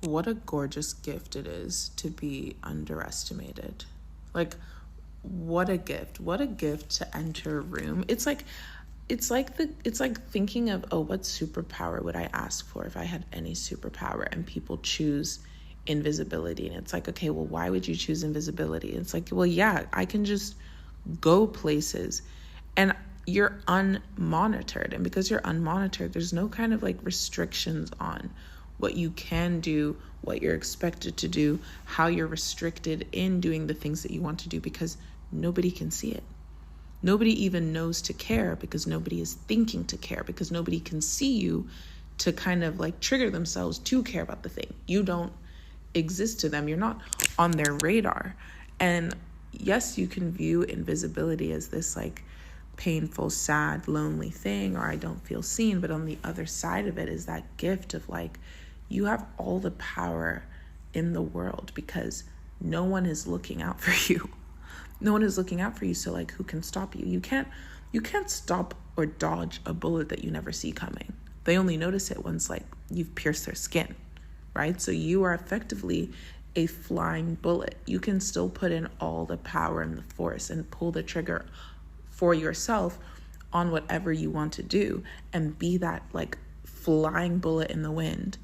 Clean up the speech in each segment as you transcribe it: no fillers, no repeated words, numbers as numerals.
What a gorgeous gift it is to be underestimated. Like, what a gift. What a gift to enter a room. It's like thinking of, oh, what superpower would I ask for if I had any superpower? And people choose invisibility. And it's like, okay, well, why would you choose invisibility? It's like, well, yeah, I can just go places and you're unmonitored. And because you're unmonitored, there's no kind of like restrictions on what you can do, what you're expected to do, how you're restricted in doing the things that you want to do, because nobody can see it. Nobody even knows to care, because nobody is thinking to care, because nobody can see you to kind of like trigger themselves to care about the thing. You don't exist to them. You're not on their radar. And yes, you can view invisibility as this like painful, sad, lonely thing, or I don't feel seen. But on the other side of it is that gift of like, you have all the power in the world because no one is looking out for you. No one is looking out for you. So like, who can stop you? You can't stop or dodge a bullet that you never see coming. They only notice it once like you've pierced their skin, right? So you are effectively a flying bullet. You can still put in all the power and the force and pull the trigger for yourself on whatever you want to do and be that like flying bullet in the wind.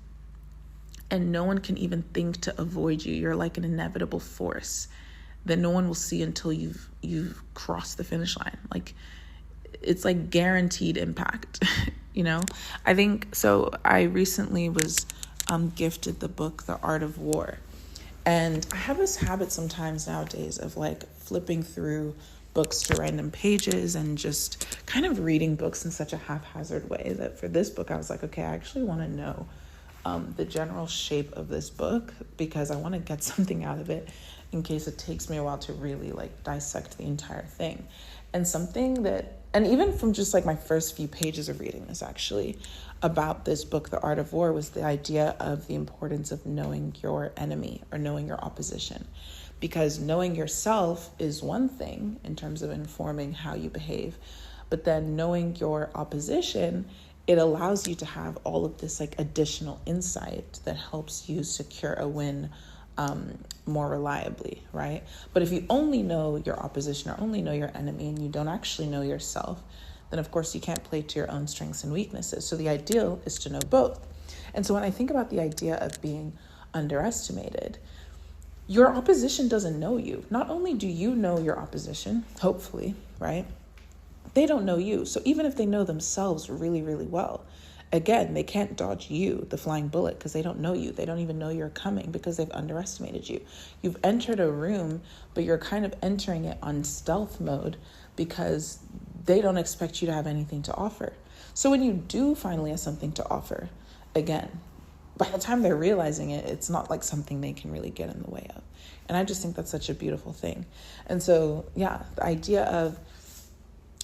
And no one can even think to avoid you. You're like an inevitable force that no one will see until you've crossed the finish line. Like, it's like guaranteed impact, you know? I think, so I recently was gifted the book, The Art of War. And I have this habit sometimes nowadays of like flipping through books to random pages and just kind of reading books in such a haphazard way that for this book, I was like, okay, I actually want to know the general shape of this book because I want to get something out of it in case it takes me a while to really like dissect the entire thing. And something that, and even from just like my first few pages of reading this actually about this book, The Art of War, was the idea of the importance of knowing your enemy or knowing your opposition. Because knowing yourself is one thing in terms of informing how you behave, but then knowing your opposition, it allows you to have all of this like additional insight that helps you secure a win more reliably, right? But if you only know your opposition or only know your enemy and you don't actually know yourself, then of course you can't play to your own strengths and weaknesses. So the ideal is to know both. And so when I think about the idea of being underestimated, your opposition doesn't know you. Not only do you know your opposition, hopefully, right? They don't know you. So even if they know themselves really, really well, again, they can't dodge you, the flying bullet, because they don't know you. They don't even know you're coming because they've underestimated you. You've entered a room, but you're kind of entering it on stealth mode because they don't expect you to have anything to offer. So when you do finally have something to offer, again, by the time they're realizing it, it's not like something they can really get in the way of. And I just think that's such a beautiful thing. And so, yeah, the idea of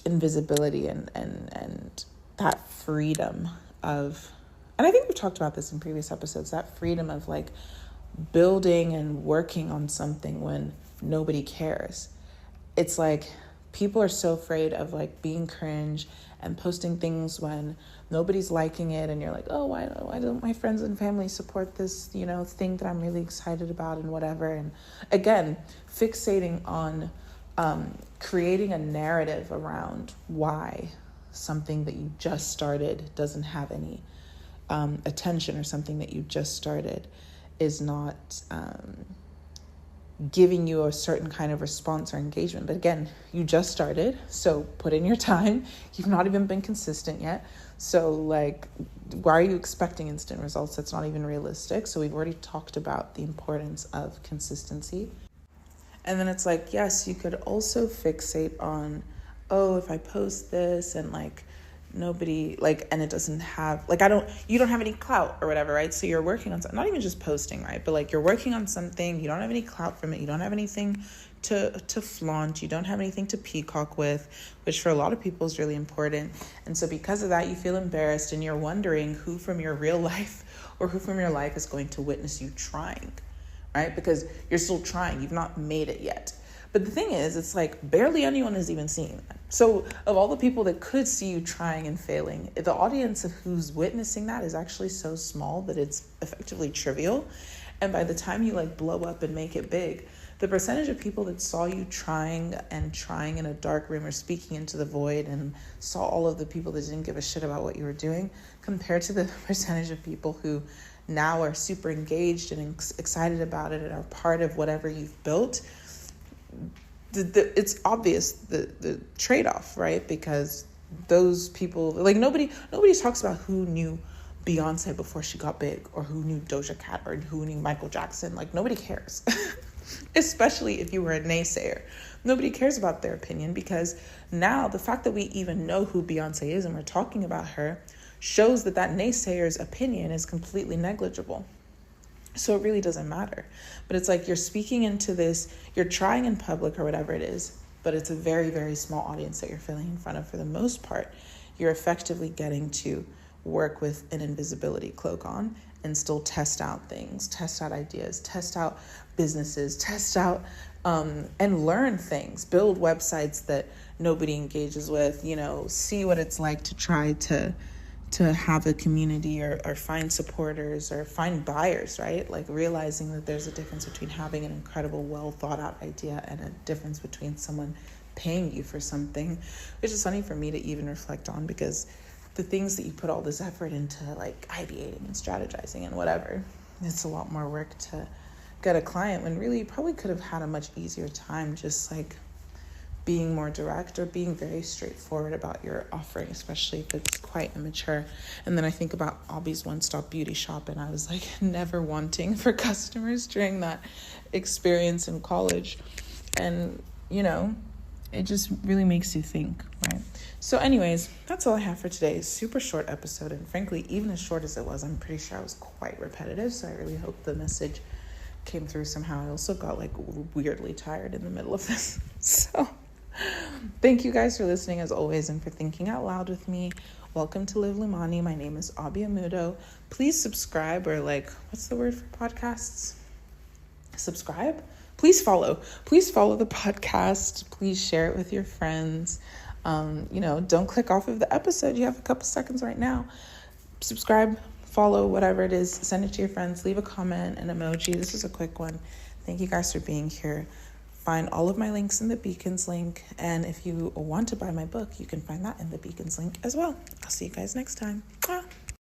invisibility and that freedom of, and I think we've talked about this in previous episodes, that freedom of like building and working on something when nobody cares. It's like people are so afraid of like being cringe and posting things when nobody's liking it, and you're like, oh, why don't my friends and family support this, thing that I'm really excited about and whatever. And again, fixating on creating a narrative around why something that you just started doesn't have any attention, or something that you just started is not giving you a certain kind of response or engagement. But again, you just started, so put in your time. You've not even been consistent yet. So like, why are you expecting instant results? That's not even realistic. So we've already talked about the importance of consistency. And then it's like, yes, you could also fixate on, oh, if I post this and like nobody like, and it doesn't have like, you don't have any clout or whatever, right? So you're working on something, not even just posting, right? But like you're working on something, you don't have any clout from it. You don't have anything to flaunt. You don't have anything to peacock with, which for a lot of people is really important. And so because of that, you feel embarrassed and you're wondering who from your real life or who from your life is going to witness you trying, right? Because you're still trying. You've not made it yet. But the thing is, it's like barely anyone is even seeing that. So of all the people that could see you trying and failing, the audience of who's witnessing that is actually so small that it's effectively trivial. And by the time you like blow up and make it big, the percentage of people that saw you trying in a dark room or speaking into the void and saw all of the people that didn't give a shit about what you were doing compared to the percentage of people who now are super engaged and excited about it and are part of whatever you've built, it's obvious the trade-off, right? Because those people, like nobody talks about who knew Beyonce before she got big, or who knew Doja Cat, or who knew Michael Jackson. Like nobody cares. Especially if you were a naysayer. Nobody cares about their opinion, because now the fact that we even know who Beyonce is and we're talking about her shows that naysayer's opinion is completely negligible. So it really doesn't matter. But it's like you're speaking into this, you're trying in public or whatever it is, but it's a very, very small audience that you're filling in front of. For the most part, you're effectively getting to work with an invisibility cloak on and still test out things, test out ideas, test out businesses, test out and learn things, build websites that nobody engages with, see what it's like to try to have a community or find supporters or find buyers, right? Like realizing that there's a difference between having an incredible, well thought out idea and a difference between someone paying you for something, which is funny for me to even reflect on, because the things that you put all this effort into, like ideating and strategizing and whatever, it's a lot more work to get a client, when really you probably could have had a much easier time just like being more direct or being very straightforward about your offering, especially if it's quite immature. And then I think about Obie's one-stop beauty shop, and I was like never wanting for customers during that experience in college. And, it just really makes you think, right? So anyways, that's all I have for today. Super short episode, and frankly, even as short as it was, I'm pretty sure I was quite repetitive, so I really hope the message came through somehow. I also got like weirdly tired in the middle of this. So thank you guys for listening as always and for thinking out loud with me. Welcome to Live Lumani. My name is Obie Amudo. Please subscribe, or what's the word for podcasts? Subscribe? Please follow the podcast. Please share it with your friends. Don't click off of the episode. You have a couple seconds right now. Subscribe, follow, whatever it is. Send it to your friends. Leave a comment, an emoji. This is a quick one. Thank you guys for being here. Find all of my links in the Beacons link. And if you want to buy my book, you can find that in the Beacons link as well. I'll see you guys next time.